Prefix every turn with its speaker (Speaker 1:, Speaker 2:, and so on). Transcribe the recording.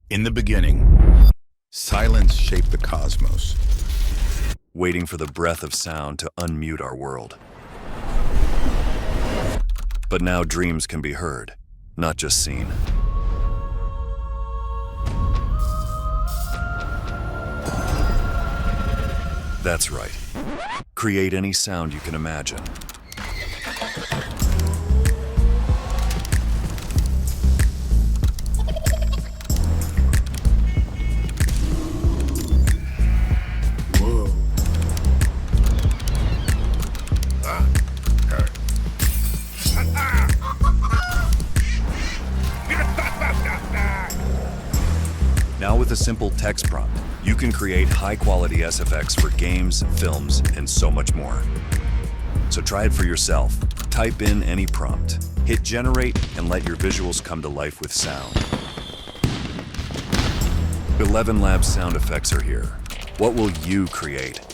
Speaker 1: In the beginning, silence shaped the cosmos.
Speaker 2: Waiting for the breath of sound to unmute our world. But now dreams can be heard, not just seen. That's right. Create any sound you can imagine.
Speaker 1: Whoa.
Speaker 2: Now with a simple text prompt, you can create high-quality SFX for games, films, and so much more. So try it for yourself. Type in any prompt, hit generate, and let your visuals come to life with sound. 11 Labs sound effects are here. What will you create?